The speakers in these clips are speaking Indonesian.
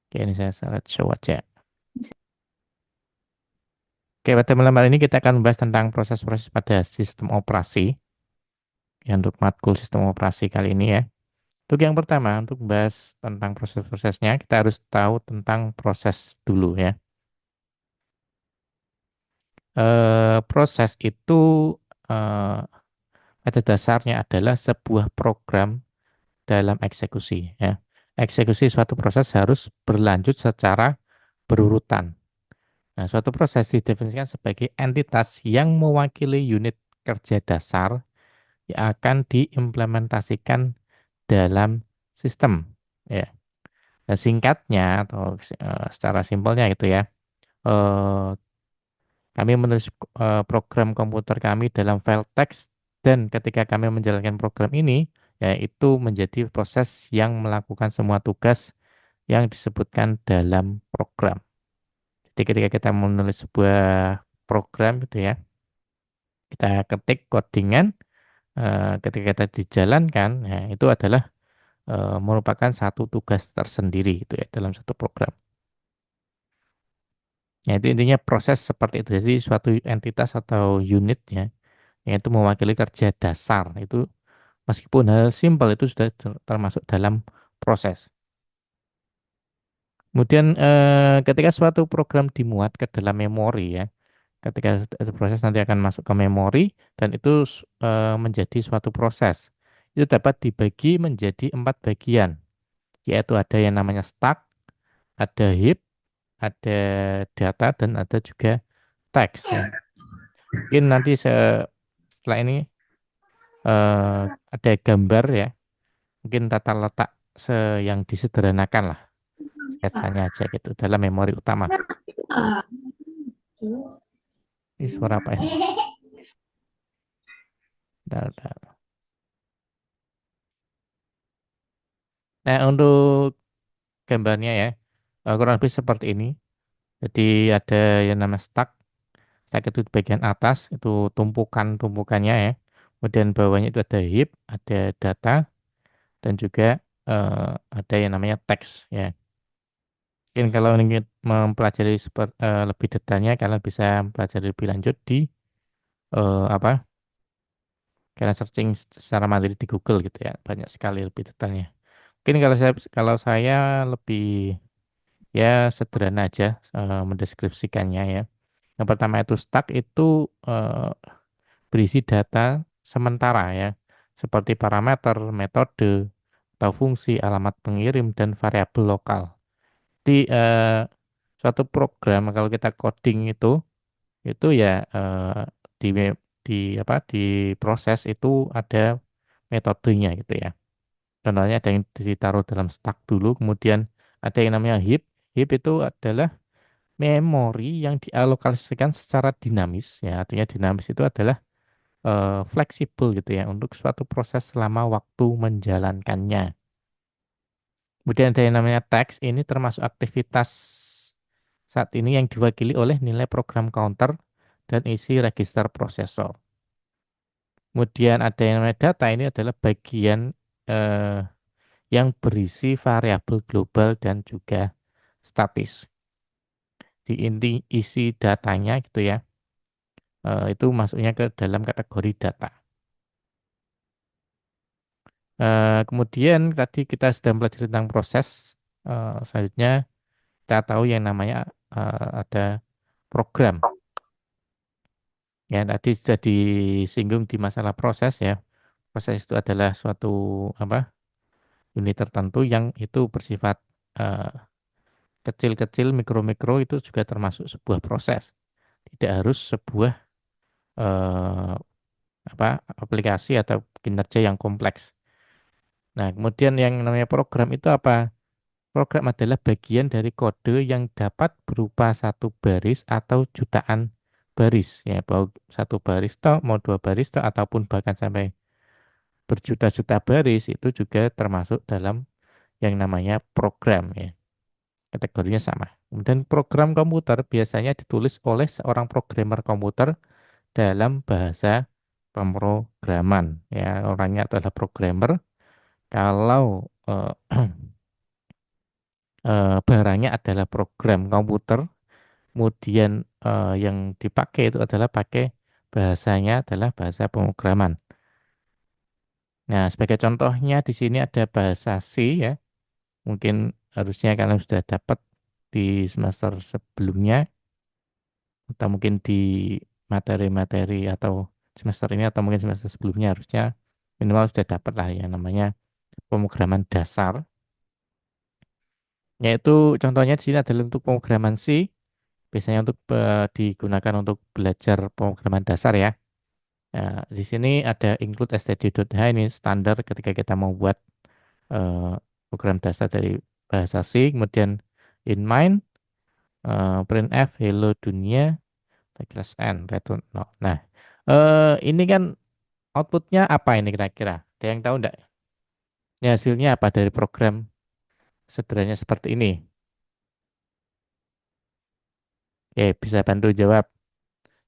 Oke, ini saya salah show aja. Oke, pada malam hari ini kita akan membahas tentang proses-proses pada sistem operasi. Ya, untuk matkul sistem operasi kali ini ya. Untuk yang pertama, untuk membahas tentang proses-prosesnya, kita harus tahu tentang proses dulu ya. Proses itu eh, pada dasarnya adalah sebuah program dalam eksekusi ya. Eksekusi suatu proses harus berlanjut secara berurutan. Nah, suatu proses didefinisikan sebagai entitas yang mewakili unit kerja dasar yang akan diimplementasikan dalam sistem. Ya, nah, singkatnya atau secara simpelnya itu ya, eh, kami menulis program komputer kami dalam file teks dan ketika kami menjalankan program ini, yaitu menjadi proses yang melakukan semua tugas yang disebutkan dalam program. Jadi ketika kita menulis sebuah program gitu ya, kita ketik codingan, ketika kita dijalankan, ya, itu adalah merupakan satu tugas tersendiri itu ya dalam satu program. Ya, itu intinya proses seperti itu. Jadi suatu entitas atau unit ya, yang itu mewakili kerja dasar itu meskipun hal simpel itu sudah termasuk dalam proses. Kemudian ketika suatu program dimuat ke dalam memori ya, ketika itu proses nanti akan masuk ke memori dan itu menjadi suatu proses. Itu dapat dibagi menjadi 4 bagian, yaitu ada yang namanya stack, ada heap, ada data, dan ada juga teks ya. Mungkin nanti setelah ini ada gambar ya, mungkin tata letak yang disederhanakan lah, sketsanya aja gitu dalam memori utama. Ini suara apa ya? Bentar, bentar. Nah, untuk gambarnya ya, kurang lebih seperti ini. Jadi ada yang nama stack. Stack itu di bagian atas, itu tumpukan-tumpukannya ya. Kemudian bawahnya itu ada heap, ada data, dan juga ada yang namanya teks ya. Mungkin kalau ingin mempelajari lebih detailnya, kalian bisa mempelajari lebih lanjut di apa? Kalian searching secara mandiri di Google gitu ya. Banyak sekali lebih detailnya. Mungkin kalau saya lebih ya sederhana aja mendeskripsikannya ya. Yang pertama itu stack itu eh, berisi data sementara ya, seperti parameter, metode, atau fungsi, alamat pengirim, dan variabel lokal. Di suatu program kalau kita coding itu ya di di apa di proses itu ada metodenya gitu ya. Contohnya ada yang ditaruh dalam stack dulu, kemudian ada yang namanya heap. Heap itu adalah memori yang dialokasikan secara dinamis ya. Artinya dinamis itu adalah fleksibel gitu ya untuk suatu proses selama waktu menjalankannya. Kemudian ada yang namanya teks, ini termasuk aktivitas saat ini yang diwakili oleh nilai program counter dan isi register prosesor. Kemudian ada yang namanya data, ini adalah bagian eh, yang berisi variabel global dan juga statis. Di inti isi datanya gitu ya, itu masuknya ke dalam kategori data. Kemudian tadi kita sudah belajar tentang proses. Selanjutnya kita tahu yang namanya ada program. Ya, tadi sudah disinggung di masalah proses ya. Proses itu adalah suatu apa unit tertentu yang itu bersifat eh, kecil-kecil, mikro-mikro itu juga termasuk sebuah proses. Tidak harus sebuah eh, apa aplikasi atau kinerja yang kompleks. Nah, kemudian yang namanya program itu apa? Program adalah bagian dari kode yang dapat berupa satu baris atau jutaan baris. Ya, mau satu baris toh, mau dua baris toh, ataupun bahkan sampai berjuta-juta baris itu juga termasuk dalam yang namanya program ya. Kategorinya sama. Kemudian program komputer biasanya ditulis oleh seorang programmer komputer dalam bahasa pemrograman. Ya, orangnya adalah programmer. Kalau barangnya adalah program komputer, kemudian yang dipakai itu adalah pakai bahasanya adalah bahasa pemrograman. Nah, sebagai contohnya di sini ada bahasa C ya. Mungkin harusnya kalian sudah dapat di semester sebelumnya atau mungkin di materi-materi atau semester ini atau mungkin semester sebelumnya harusnya minimal sudah dapat lah yang namanya pemrograman dasar. Yaitu contohnya di sini adalah untuk pemrograman C, biasanya untuk digunakan untuk belajar pemrograman dasar ya. Nah, di sini ada include std.h ini standar ketika kita mau buat eh, program dasar dari bahasa C, kemudian in mind, printf, hello dunia, backslash n, return no. Nah, ini kan outputnya apa ini kira-kira? Ada yang tahu enggak? Ini hasilnya apa dari program sederhananya seperti ini? Oke, bisa bantu jawab.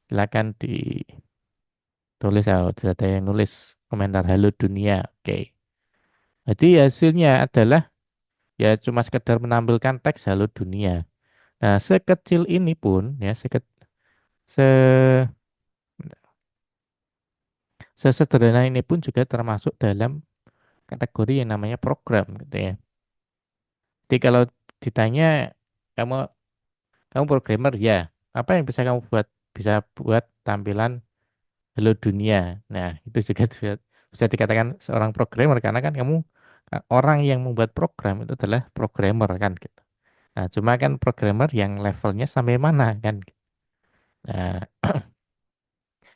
Silakan ditulis, ada yang nulis komentar halo dunia. Oke. Jadi hasilnya adalah ya cuma sekedar menampilkan teks halo dunia. Nah, sekecil ini pun ya se sesederhana ini pun juga termasuk dalam kategori yang namanya program gitu ya. Jadi kalau ditanya kamu kamu programmer ya, apa yang bisa kamu buat? Bisa buat tampilan halo dunia. Nah, itu juga bisa dikatakan seorang programmer karena kan kamu orang yang membuat program itu adalah programmer kan gitu. Nah, cuma kan programmer yang levelnya sampai mana kan. Nah,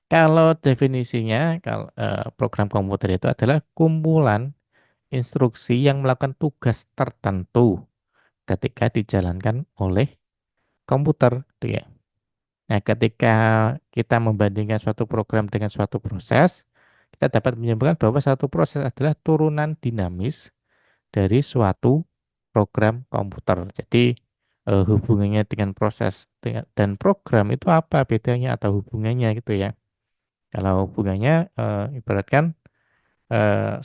kalau definisinya, kalau program komputer itu adalah kumpulan instruksi yang melakukan tugas tertentu ketika dijalankan oleh komputer, gitu ya. Nah, ketika kita membandingkan suatu program dengan suatu proses, kita dapat menyimpulkan bahwa suatu proses adalah turunan dinamis dari suatu program komputer. Jadi, hubungannya dengan proses dan program itu apa bedanya atau hubungannya gitu ya. Kalau hubungannya ibaratkan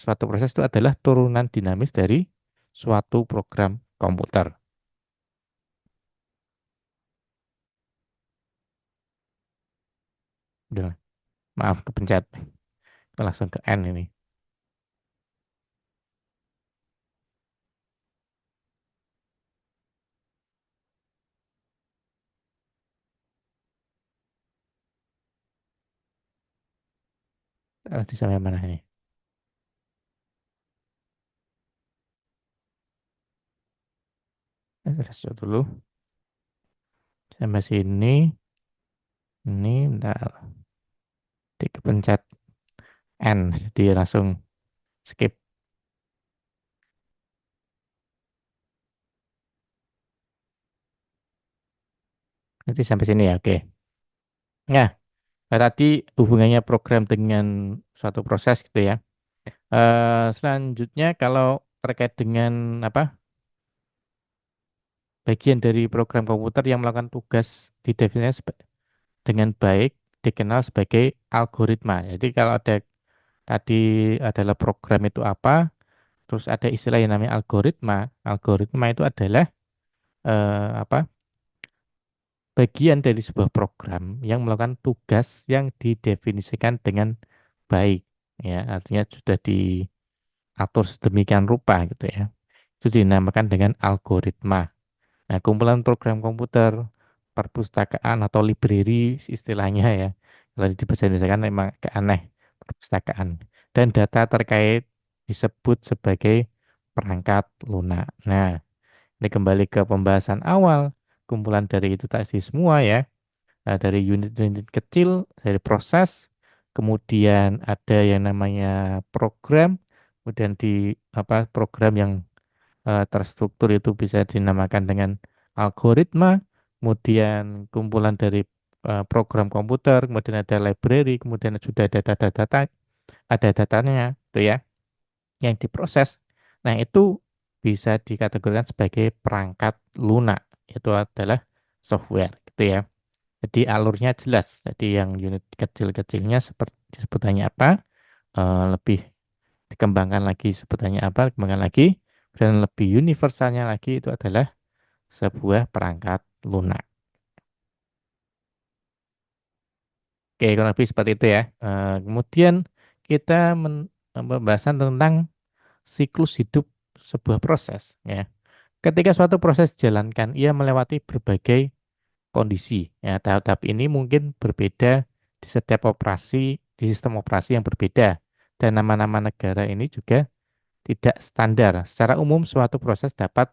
suatu proses itu adalah turunan dinamis dari suatu program komputer. Udah, maaf kepencet. Langsung ke N ini. Di sampai mana ini? Saya dulu. Sampai sini. Ini bentar. Kepencet N. Dia langsung skip. Nanti sampai sini ya. Oke. Nah, tadi hubungannya program dengan suatu proses gitu ya. Selanjutnya kalau terkait dengan apa bagian dari program komputer yang melakukan tugas didefinisikan dengan baik dikenal sebagai algoritma. Jadi kalau ada tadi adalah program itu apa, terus ada istilah yang namanya algoritma. Algoritma itu adalah apa bagian dari sebuah program yang melakukan tugas yang didefinisikan dengan baik. Ya, artinya sudah diatur sedemikian rupa gitu ya. Itu dinamakan dengan algoritma. Nah, kumpulan program komputer, perpustakaan atau library istilahnya ya. Kalau di bahasa Indonesia kan memang agak aneh, perpustakaan. Dan data terkait disebut sebagai perangkat lunak. Nah, ini kembali ke pembahasan awal. Kumpulan dari itu tadi semua ya. Dari unit-unit kecil, dari proses, kemudian ada yang namanya program, kemudian di apa program yang terstruktur itu bisa dinamakan dengan algoritma, kemudian kumpulan dari program komputer, kemudian ada library, kemudian sudah ada data-data, ada datanya, itu ya, yang diproses. Nah, itu bisa dikategorikan sebagai perangkat lunak, itu adalah software, gitu ya. Jadi alurnya jelas. Jadi yang unit kecil-kecilnya seperti sebutannya apa, lebih dikembangkan lagi sebutannya apa, dikembangkan lagi, dan lebih universalnya lagi itu adalah sebuah perangkat lunak. Oke, kurang lebih seperti itu ya. Kemudian kita pembahasan tentang siklus hidup sebuah proses ya. Ketika suatu proses dijalankan, ia melewati berbagai kondisi. Ya, tahap-tahap ini mungkin berbeda di setiap operasi, di sistem operasi yang berbeda. Dan nama-nama negara ini juga tidak standar. Secara umum, suatu proses dapat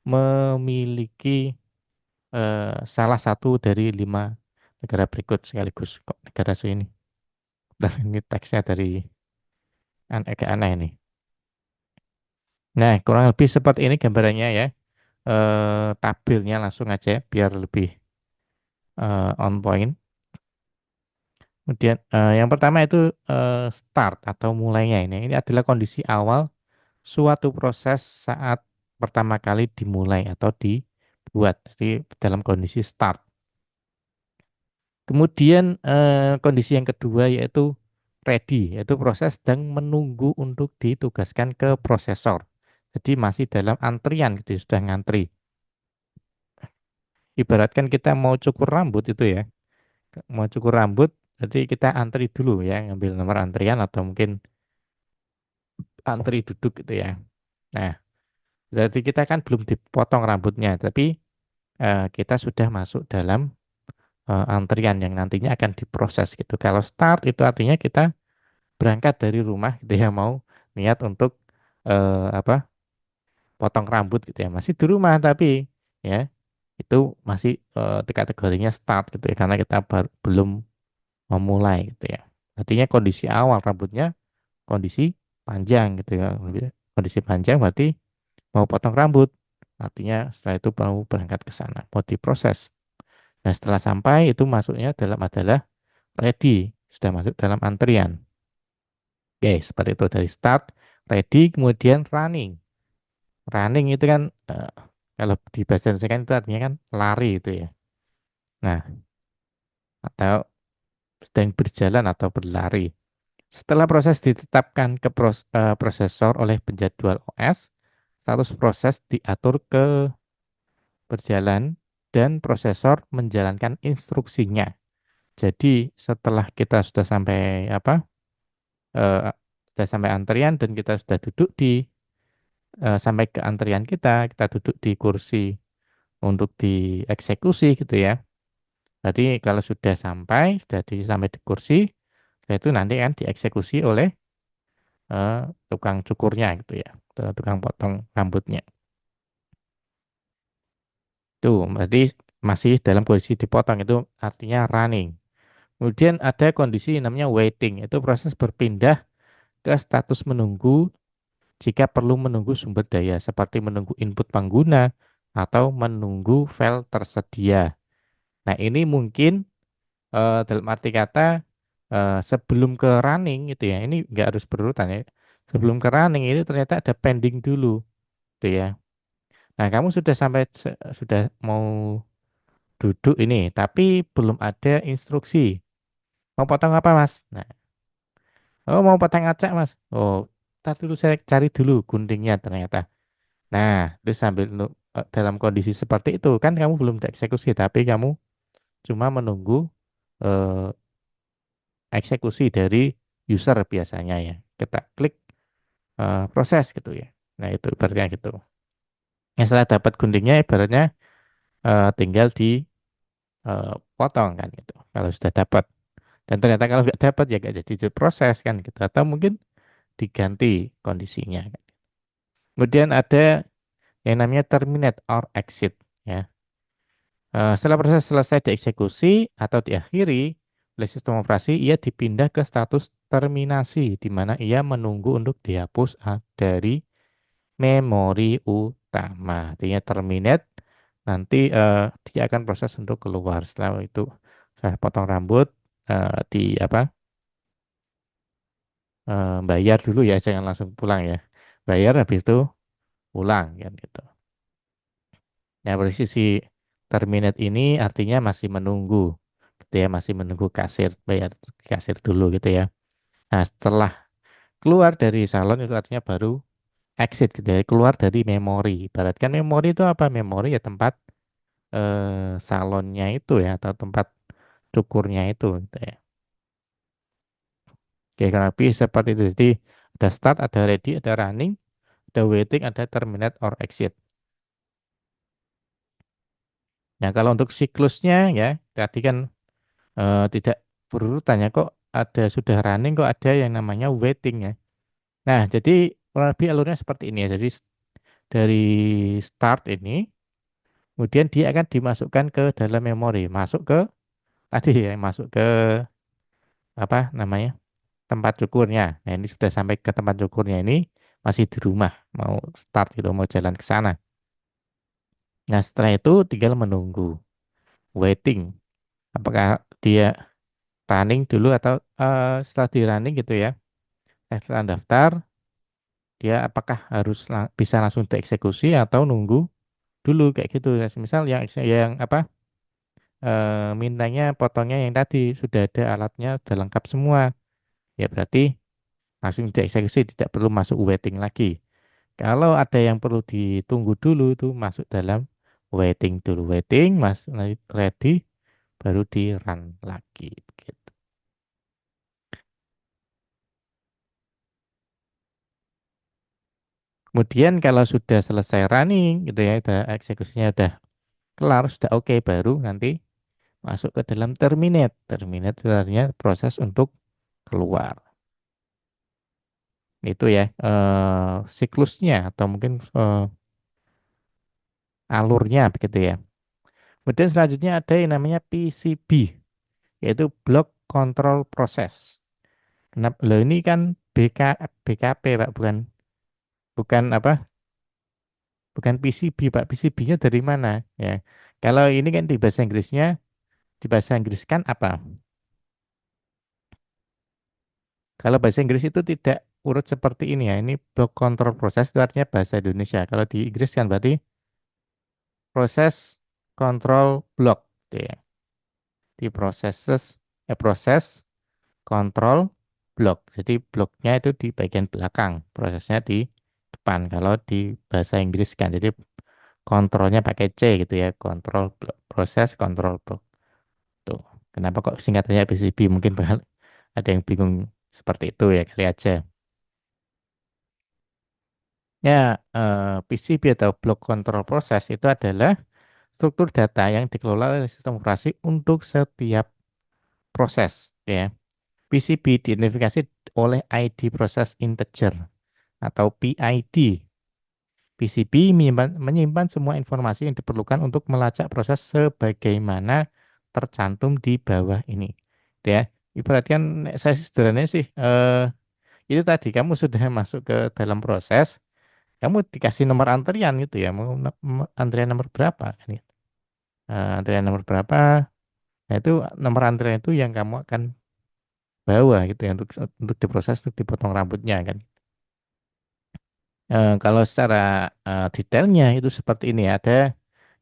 memiliki salah satu dari 5 negara berikut sekaligus. Kok negara ini? Nah, ini teksnya dari agak aneh ini. Nah, kurang lebih seperti ini gambarannya ya. Tabelnya langsung aja biar lebih on point. Kemudian yang pertama itu start atau mulainya ini. Ini adalah kondisi awal suatu proses saat pertama kali dimulai atau dibuat. Jadi dalam kondisi start. Kemudian kondisi yang kedua yaitu ready, yaitu proses sedang menunggu untuk ditugaskan ke prosesor. Jadi masih dalam antrian gitu, sudah ngantri. Ibaratkan kita mau cukur rambut itu ya, mau cukur rambut, jadi kita antri dulu ya, ngambil nomor antrian atau mungkin antri duduk gitu ya. Nah, berarti kita kan belum dipotong rambutnya, tapi kita sudah masuk dalam antrian yang nantinya akan diproses gitu. Kalau start itu artinya kita berangkat dari rumah gitu ya, mau niat untuk apa, potong rambut gitu ya, masih di rumah tapi ya itu masih kategorinya start gitu ya, karena kita belum memulai gitu ya. Artinya kondisi awal rambutnya kondisi panjang gitu ya. Kondisi panjang berarti mau potong rambut. Artinya setelah itu mau berangkat ke sana, mau diproses. Nah, setelah sampai itu masuknya dalam adalah ready, sudah masuk dalam antrian. Oke, seperti itu dari start, ready, kemudian running. Running itu kan kalau di bahasa Indonesia kan itu artinya kan lari itu ya. Nah, atau sedang berjalan atau berlari. Setelah proses ditetapkan ke prosesor oleh penjadwal OS, status proses diatur ke berjalan dan prosesor menjalankan instruksinya. Jadi setelah kita sudah sampai apa? Sudah sampai antrian dan kita sudah duduk di sampai ke antrian kita duduk di kursi untuk dieksekusi gitu ya. Berarti kalau sudah sampai di kursi, setelah itu nanti kan dieksekusi oleh eh, tukang cukurnya gitu ya, atau tukang potong rambutnya. Tuh, berarti masih dalam kondisi dipotong itu artinya running. Kemudian ada kondisi namanya waiting, itu proses berpindah ke status menunggu jika perlu menunggu sumber daya seperti menunggu input pengguna atau menunggu file tersedia. Nah, ini mungkin dalam arti kata sebelum ke running itu ya, ini nggak harus berurutan ya. Sebelum ke running ini ternyata ada pending dulu, gitu ya. Nah, kamu sudah sampai sudah mau duduk ini, tapi belum ada instruksi. Mau potong apa, Mas? Nah, oh mau potong acak, Mas. Oh, tar dulu saya cari dulu guntingnya ternyata. Nah, terus sambil dalam kondisi seperti itu kan kamu belum dieksekusi, tapi kamu cuma menunggu eh, eksekusi dari user biasanya ya. Kita klik proses gitu ya. Nah, itu ibaratnya gitu. Nah, setelah dapat guntingnya ibaratnya tinggal dipotong kan gitu. Kalau sudah dapat. Dan ternyata kalau nggak dapat ya nggak jadi proses kan gitu. Atau mungkin diganti kondisinya. Kemudian ada yang namanya terminate or exit ya. Setelah proses selesai dieksekusi atau diakhiri oleh sistem operasi, ia dipindah ke status terminasi, di mana ia menunggu untuk dihapus dari memori utama. Artinya terminate, nanti dia akan proses untuk keluar. Setelah itu saya potong rambut, di apa? Bayar dulu ya, jangan langsung pulang ya. Bayar habis itu pulang kan gitu. Nah, posisi terminate ini artinya masih menunggu, gitu ya, masih menunggu kasir, bayar kasir dulu gitu ya. Nah, setelah keluar dari salon itu artinya baru exit gitu ya, keluar dari memori. Ibaratkan memori itu apa? Memori ya tempat salonnya itu ya, atau tempat cukurnya itu gitu ya. Oke, kurang lebih seperti itu. Jadi ada start, ada ready, ada running, ada waiting, ada terminate or exit. Nah, kalau untuk siklusnya ya, tadi kan tidak berurutan ya, kok ada sudah running, kok ada yang namanya waiting ya. Nah, jadi kurang lebih alurnya seperti ini ya. Jadi dari start ini, kemudian dia akan dimasukkan ke dalam memori, masuk ke tadi ya, masuk ke apa namanya tempat cukurnya. Nah, ini sudah sampai ke tempat cukurnya ini masih di rumah, mau start gitu, mau jalan ke sana. Nah, setelah itu tinggal menunggu, waiting. Apakah dia running dulu atau setelah di running gitu ya, setelah daftar, dia apakah harus bisa langsung dieksekusi atau nunggu dulu kayak gitu. Misal yang apa mintanya potongnya yang tadi sudah ada alatnya, sudah lengkap semua, ya berarti langsung dieksekusi, tidak perlu masuk waiting lagi. Kalau ada yang perlu ditunggu dulu itu masuk dalam waiting dulu, waiting mas ready baru di run lagi gitu. Kemudian kalau sudah selesai running gitu ya, udah eksekusinya udah kelar, sudah oke, baru nanti masuk ke dalam terminate. Terminate itu artinya proses untuk keluar. Itu ya siklusnya atau mungkin alurnya begitu ya. Kemudian selanjutnya ada yang namanya PCB, yaitu Block Control Process. Kenapa? Loh ini kan BKP Pak, bukan bukan apa? Bukan PCB Pak. PCB-nya dari mana? Ya. Kalau ini kan di bahasa Inggris kan apa? Kalau bahasa Inggris itu tidak urut seperti ini ya. Ini block control process itu artinya bahasa Indonesia. Kalau di Inggris kan berarti proses control block gitu ya. Di proses control block. Jadi bloknya itu di bagian belakang, prosesnya di depan. Kalau di bahasa Inggris kan, jadi kontrolnya pakai C gitu ya, control block, proses control block. Tuh. Kenapa kok singkatannya PCB? Mungkin bakal ada yang bingung seperti itu ya kali aja. Ya, PCB atau Block Control Process itu adalah struktur data yang dikelola oleh sistem operasi untuk setiap proses. Ya, PCB diidentifikasi oleh ID proses integer atau PID. PCB menyimpan semua informasi yang diperlukan untuk melacak proses sebagaimana tercantum di bawah ini. Ya, ibaratkan saya sederhananya sih, itu tadi kamu sudah masuk ke dalam proses, kamu dikasih nomor antrian gitu ya, mau antrian nomor berapa kan gitu. Antrian nomor berapa, nah itu nomor antrian itu yang kamu akan bawa gitu ya untuk diproses, untuk dipotong rambutnya kan. Kalau secara detailnya itu seperti ini, ada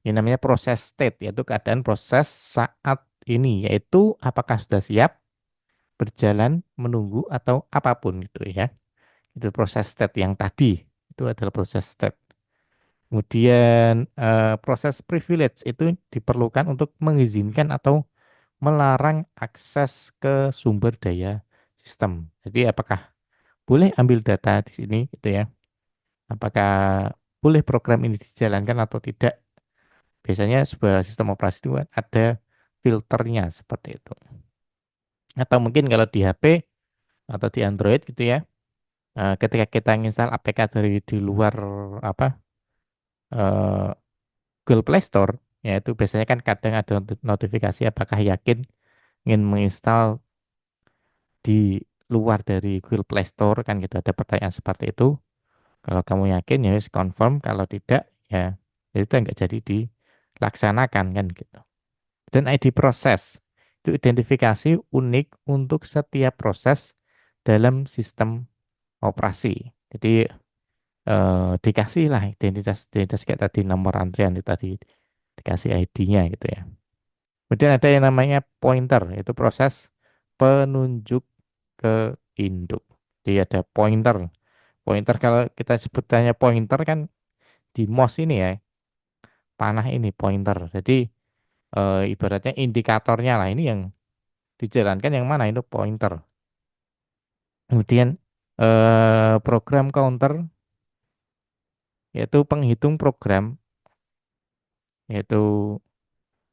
yang namanya proses state, yaitu keadaan proses saat ini, yaitu apakah sudah siap berjalan, menunggu atau apapun gitu ya. Itu proses state yang tadi, itu adalah proses state. Kemudian proses privilege itu diperlukan untuk mengizinkan atau melarang akses ke sumber daya sistem. Jadi apakah boleh ambil data di sini gitu ya? Apakah boleh program ini dijalankan atau tidak? Biasanya sebuah sistem operasi itu kan ada filternya seperti itu. Atau mungkin kalau di HP atau di Android gitu ya, ketika kita install APK dari di luar apa eh, Google Play Store, yaitu biasanya kan kadang ada notifikasi apakah yakin ingin menginstal di luar dari Google Play Store kan gitu, ada pertanyaan seperti itu. Kalau kamu yakin ya wis confirm, kalau tidak ya itu enggak jadi dilaksanakan kan gitu. Dan ID proses itu identifikasi unik untuk setiap proses dalam sistem operasi. Jadi dikasih lah identitas kayak tadi, nomor antrian itu tadi, dikasih ID-nya gitu ya. Kemudian ada yang namanya pointer, yaitu proses penunjuk ke induk. Jadi ada pointer. Pointer kalau kita sebutannya pointer kan di mouse ini ya, panah ini pointer. Jadi ibaratnya indikatornya lah ini yang dijalankan yang mana itu pointer. Kemudian program counter yaitu penghitung program yaitu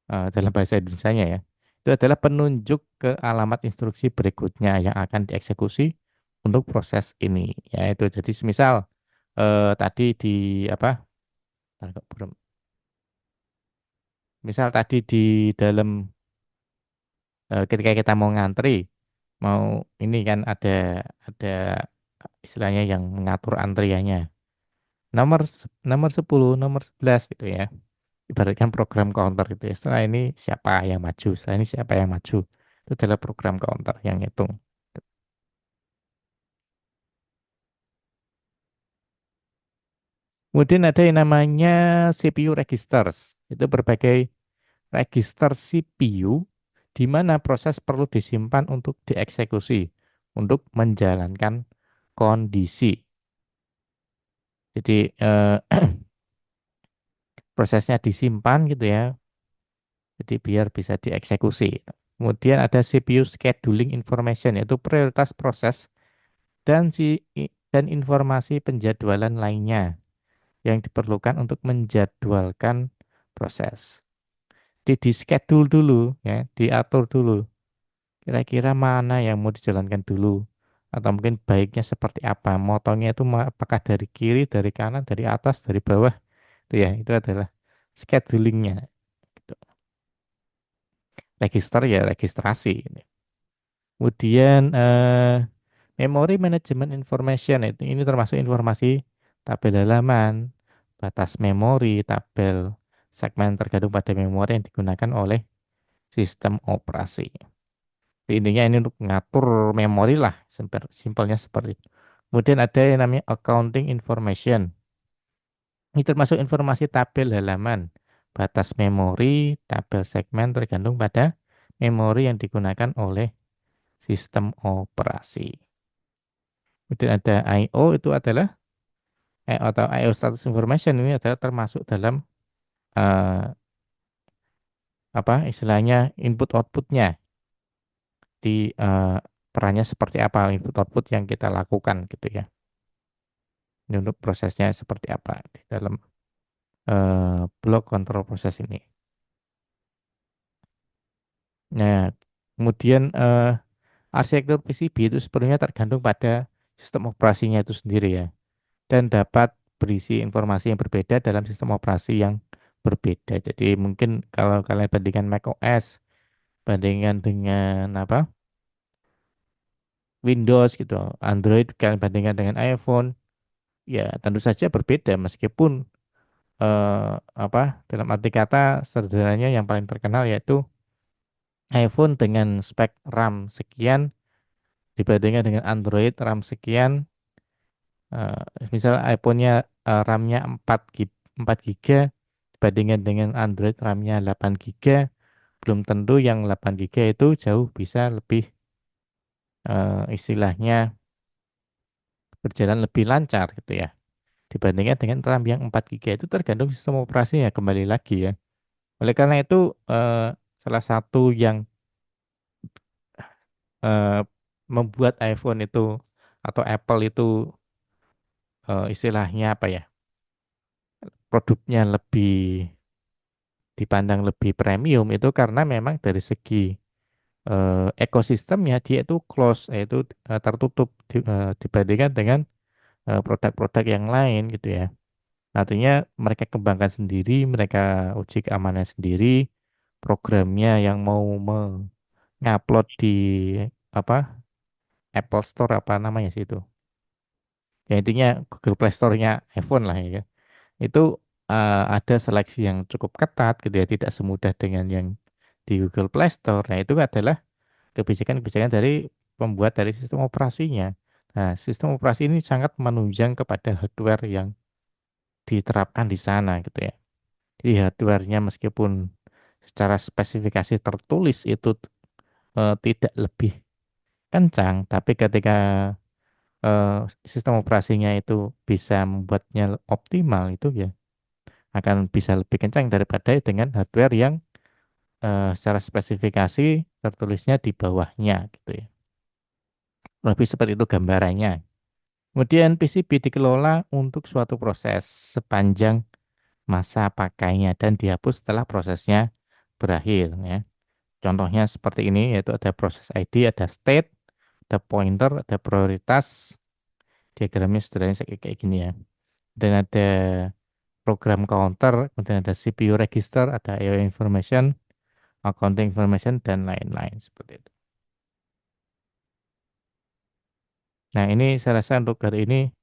dalam bahasa Indonesianya ya. Itu adalah penunjuk ke alamat instruksi berikutnya yang akan dieksekusi untuk proses ini. Yaitu jadi semisal tadi di apa? Bentar, kok misal tadi di dalam ketika kita mau ngantri, mau ini kan ada istilahnya yang mengatur antriannya. Nomor nomor 10, nomor 11 gitu ya. Ibaratkan program counter gitu ya. Setelah ini siapa yang maju, setelah ini siapa yang maju. Itu adalah program counter yang hitung. Kemudian ada yang namanya CPU registers. Itu berbagai register CPU di mana proses perlu disimpan untuk dieksekusi untuk menjalankan kondisi. Jadi prosesnya disimpan gitu ya. Jadi biar bisa dieksekusi. Kemudian ada CPU scheduling information yaitu prioritas proses dan informasi penjadwalan lainnya yang diperlukan untuk menjadwalkan proses. Di schedule dulu ya, diatur dulu. Kira-kira mana yang mau dijalankan dulu atau mungkin baiknya seperti apa? Motongnya itu apakah dari kiri, dari kanan, dari atas, dari bawah? Itu ya, itu adalah schedulingnya. Gitu. Register ya registrasi. Kemudian memory management information itu ini termasuk informasi tabel halaman, batas memori, tabel segmen tergantung pada memori yang digunakan oleh sistem operasi. Intinya ini untuk mengatur memori lah, simpelnya seperti itu. Kemudian ada yang namanya accounting information. Ini termasuk informasi tabel halaman, batas memori, tabel segmen tergantung pada memori yang digunakan oleh sistem operasi. Kemudian ada I/O itu adalah atau I/O status information ini adalah termasuk dalam eh, apa istilahnya input outputnya di perannya seperti apa input output yang kita lakukan gitu ya. Ini untuk prosesnya seperti apa di dalam blok kontrol proses ini. Nah, kemudian arsitektur PCB itu sebenarnya tergantung pada sistem operasinya itu sendiri ya, dan dapat berisi informasi yang berbeda dalam sistem operasi yang berbeda. Jadi mungkin kalau kalian bandingkan macOS, bandingkan dengan apa Windows gitu, Android kalian bandingkan dengan iPhone, ya tentu saja berbeda meskipun apa dalam arti kata sederhananya yang paling terkenal yaitu iPhone dengan spek RAM sekian dibandingkan dengan Android RAM sekian. Misal iPhone-nya RAM-nya 4 GB dibandingkan dengan Android RAM-nya 8 GB, belum tentu yang 8 GB itu jauh bisa lebih istilahnya berjalan lebih lancar gitu ya. Dibandingkan dengan RAM yang 4 GB itu tergantung sistem operasinya kembali lagi ya. Oleh karena itu salah satu yang eh, membuat iPhone itu atau Apple itu istilahnya apa ya? Produknya lebih dipandang lebih premium itu karena memang dari segi ekosistemnya dia itu close, yaitu tertutup dibandingkan dengan produk-produk yang lain gitu ya. Artinya mereka kembangkan sendiri, mereka uji keamanan sendiri, programnya yang mau mengupload di apa Apple Store apa namanya sih itu. Ya intinya Google Play Store-nya iPhone lah ya. Itu ada seleksi yang cukup ketat gitu ya, tidak semudah dengan yang di Google Play Store. Nah, itu adalah kebijakan-kebijakan dari pembuat dari sistem operasinya. Nah, sistem operasi ini sangat menunjang kepada hardware yang diterapkan di sana gitu ya. Jadi hardware-nya meskipun secara spesifikasi tertulis itu tidak lebih kencang, tapi ketika eh, sistem operasinya itu bisa membuatnya optimal itu ya akan bisa lebih kencang daripada dengan hardware yang secara spesifikasi tertulisnya di bawahnya gitu ya. Lebih seperti itu gambarannya. Kemudian PCB dikelola untuk suatu proses sepanjang masa pakainya dan dihapus setelah prosesnya berakhir ya. Contohnya seperti ini yaitu ada proses ID, ada state, ada pointer, ada prioritas, diagramnya sederhananya kayak gini ya. Dan ada program counter, kemudian ada CPU register, ada IO information, accounting information dan lain-lain seperti itu. Nah, ini saya rasa untuk hari ini